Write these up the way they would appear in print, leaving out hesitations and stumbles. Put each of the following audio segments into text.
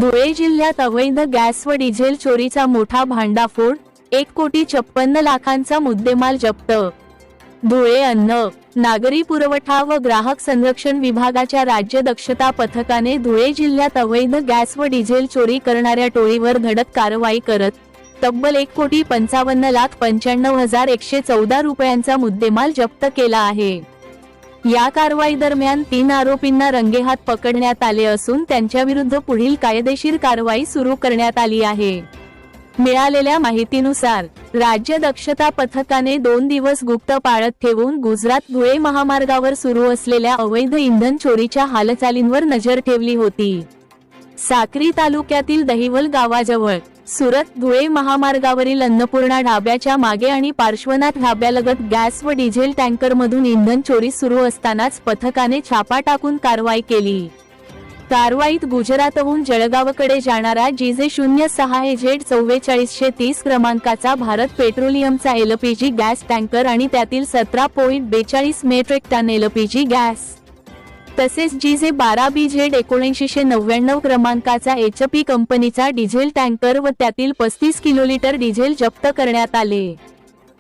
धुळे जिल्ह्यात अवैध गॅस व डिझेल चोरीचा मोठा भांडाफोड, 1,56,00,000चा मुद्देमाल जप्त। धुळे अन्न, नागरी पुरवठा व ग्राहक संरक्षण विभागाच्या राज्य दक्षता पथकाने धुळे जिल्ह्यात अवैध गॅस व डिझेल चोरी करणाऱ्या टोळीवर धडक कारवाई करत तब्बल 1,55,95,114 रुपयांचा मुद्देमाल जप्त केला आहे। या कारवाई दरम्यान 3 आरोपींना रंगेहात पकडण्यात आले असून त्यांच्याविरुद्ध पुढील कायदेशीर कारवाई सुरू करण्यात आली आहे। मिळालेल्या माहितीनुसार राज्य दक्षता पथकाने 2 दिवस गुप्त पाळत ठेवून गुजरात धुळे महामार्गावर सुरू असलेल्या अवैध इंधन चोरीच्या हालचालींवर नजर ठेवली होती। साक्री तालुक्यातील दहिवल गावाजवळ सुरत धुळे महामार्गावरील अन्नपूर्णा ढाब्याच्या मागे आणि पार्श्वनाथ ढाब्यालगत गॅस व डिझेल टँकरमधून इंधन चोरी सुरू असतानाच पथकाने छापा टाकून कारवाई केली। कारवाईत गुजरातहून जळगावकडे जाणारा GJ06AZ4430 क्रमांकाचा भारत पेट्रोलियमचा LPG गॅस टँकर आणि त्यातील 17.42 मेट्रिक टन LPG गॅस, तसेच GJ12BZ7999 क्रमांकाचा HP कंपनीचा डिझेल टँकर व त्यातील 35 किलोलिटर डिझेल जप्त करण्यात आले।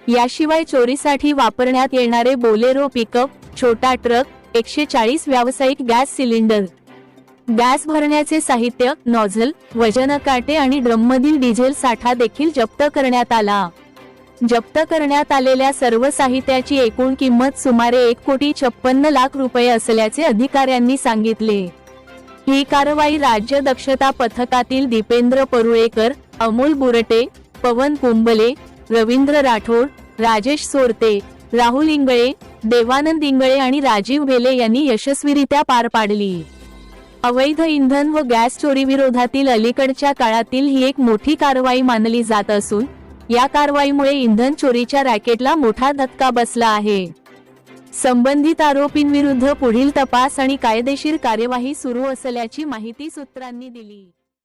याशिवाय चोरीसाठी वापरण्यात येणारे बोलेरो पिकअप, छोटा ट्रक, 140 व्यावसायिक गॅस सिलेंडर, गॅस भरण्याचे साहित्य, नॉझल, वजन काटे आणि ड्रममधील डिझेल साठा देखील जप्त करण्यात आला। जप्त करण्यात आलेल्या सर्व साहित्याची एकूण किंमत सुमारे 1,56,00,000 रुपये असल्याचे अधिकाऱ्यांनी सांगितले। ही कारवाई राज्य दक्षता पथकातील दीपेंद्र परुळेकर, अमोल बुरटे, पवन कुंबले, रवींद्र राठोड, राजेश सोरते, राहुल इंगळे, देवानंद इंगळे आणि राजीव भेले यांनी यशस्वीरित्या पार पाडली। अवैध इंधन व गॅस चोरी विरोधातील अलीकडच्या काळातील ही एक मोठी कारवाई मानली जात असून या कारवाईमुळे इंधन चोरीच्या रॅकेटला मोठा धक्का बसला आहे। संबंधित आरोपींविरुद्ध पुढील तपास आणि कायदेशीर कार्यवाही सुरू असल्याची माहिती सूत्रांनी दिली।